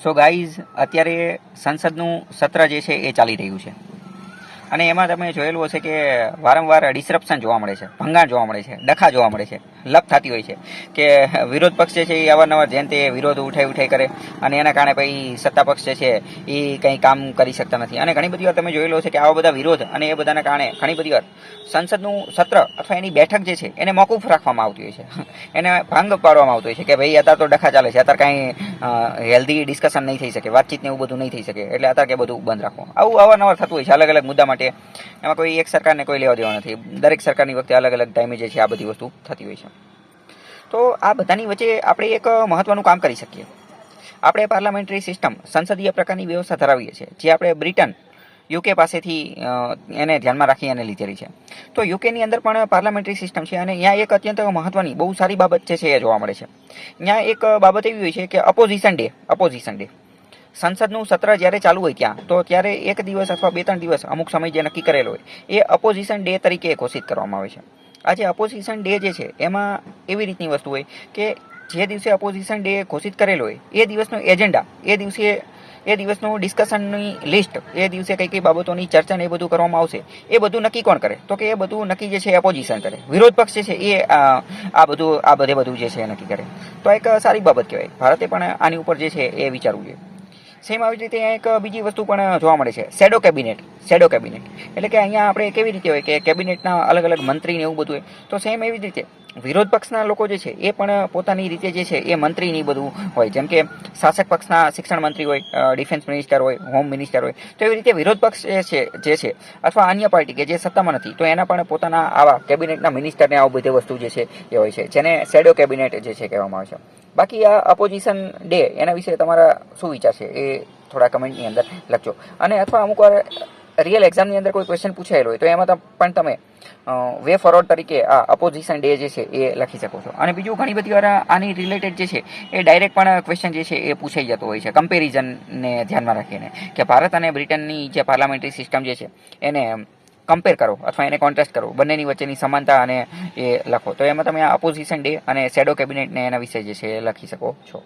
So guys, અત્યારે સંસદનું સત્ર જે છે એ ચાલી રહ્યું છે અને એમાં તમે જોયેલું હશે કે વારંવાર ડિસરપ્શન જોવા મળે છે, ભંગાણ જોવા મળે છે, ડખા જોવા મળે છે, લપ થતી હોય છે કે વિરોધ પક્ષ જે છે એ અવારનવાર જેમ તે વિરોધ ઉઠાઈ કરે અને એના કારણે પછી સત્તા પક્ષ જે છે એ કંઈ કામ કરી શકતા નથી. અને ઘણી બધી વાર તમે જોયેલો છે કે આવા બધા વિરોધ અને એ બધાના કારણે ઘણી બધી વાર સંસદનું સત્ર અથવા એની બેઠક જે છે એને મોકૂફ રાખવામાં આવતી હોય છે, એને ભંગ પાડવામાં આવતો હોય છે કે ભાઈ અત્યારે તો ડખા ચાલે છે, અત્યારે કાંઈ હેલ્ધી ડિસ્કશન નહીં થઈ શકે, વાતચીત ને એવું બધું નહીં થઈ શકે, એટલે અત્યારે કે બધું બંધ રાખો. આવું અવારનવાર થતું હોય છે અલગ અલગ મુદ્દા માટે. એમાં કોઈ એક સરકારને કોઈ લેવા દેવા નથી, દરેક સરકારની વખતે અલગ અલગ ટાઈમે જે છે આ બધી વસ્તુ થતી હોય છે. તો આ બધાની વચ્ચે આપણે એક મહત્વનું કામ કરી શકીએ. આપણે પાર્લામેન્ટરી સિસ્ટમ, સંસદીય પ્રકારની વ્યવસ્થા ધરાવીએ છીએ, જે આપણે બ્રિટન, યુકે પાસેથી એને ધ્યાનમાં રાખી અને લીધેલી છે. તો યુકેની અંદર પણ પાર્લામેન્ટરી સિસ્ટમ છે અને ત્યાં એક અત્યંત મહત્વની બહુ સારી બાબત જે છે એ જોવા મળે છે. ત્યાં એક બાબત એવી હોય છે કે અપોઝિશન ડે. સંસદનું સત્ર જ્યારે ચાલુ હોય ત્યાં તો ત્યારે એક દિવસ અથવા 2-3 દિવસ અમુક સમય જે નક્કી કરેલો હોય એ અપોઝિશન ડે તરીકે ઘોષિત કરવામાં આવે છે. આ જે અપોઝિશન ડે જે છે એમાં એવી રીતની વસ્તુ હોય કે જે દિવસે અપોઝિશન ડે ઘોષિત કરેલો હોય એ દિવસનો એજન્ડા, એ દિવસનું ડિસ્કશનની લિસ્ટ, એ દિવસે કઈ કઈ બાબતોની ચર્ચા ને એ બધું કરવામાં આવશે, એ બધું નક્કી કોણ કરે? તો કે એ બધું નક્કી જે છે અપોઝિશન કરે, વિરોધ પક્ષ જે છે એ આ બધું જે છે એ નક્કી કરે. તો એક સારી બાબત કહેવાય. ભારતે પણ આની ઉપર જે છે એ વિચારવું જોઈએ. સેમ આવી રીતે એક બીજી વસ્તુ પણ જોવા મળે છે, શેડો કેબિનેટ. એટલે કે અહીંયા આપણે કેવી રીતે હોય કે કેબિનેટના અલગ અલગ મંત્રીને એવું બધું હોય, તો સેમ એવી જ રીતે વિરોધ પક્ષના લોકો જે છે એ પણ પોતાની રીતે જે છે એ મંત્રીની બધું હોય. જેમ કે શાસક પક્ષના શિક્ષણ મંત્રી હોય, ડિફેન્સ મિનિસ્ટર હોય, હોમ મિનિસ્ટર હોય, તો એવી રીતે વિરોધ પક્ષ જે છે અથવા અન્ય પાર્ટી કે જે સત્તામાં નથી, તો એના પણ પોતાના આવા કેબિનેટના મિનિસ્ટરને આવું બધી વસ્તુ જે છે એ હોય છે, જેને શેડો કેબિનેટ જે છે કહેવામાં આવે છે. બાકી આ અપોઝિશન ડે એના વિશે તમારા શું વિચાર છે એ થોડા કમેન્ટની અંદર લખજો. અને અથવા અમુક વાર રિયલ એક્ઝામની અંદર કોઈ ક્વેશ્ચન પૂછાયેલો હોય તો એમાં પણ તમે વે ફોરવર્ડ તરીકે આ અપોઝિશન ડે જે છે એ લખી શકો છો. અને બીજું ઘણી બધી વાર આની રિલેટેડ જે છે એ ડાયરેક્ટ પણ ક્વેશ્ચન જે છે એ પૂછાઈ જતો હોય છે, કમ્પેરિઝનને ધ્યાનમાં રાખીને કે ભારત અને બ્રિટનની જે પાર્લામેન્ટરી સિસ્ટમ જે છે એને કમ્પેર કરો અથવા એને કોન્ટ્રાસ્ટ કરો, બંનેની વચ્ચેની સમાનતા અને એ લખો. તો એમાં તમે આ અપોઝિશન ડે અને શેડો કેબિનેટને એના વિશે જે છે એ લખી શકો છો.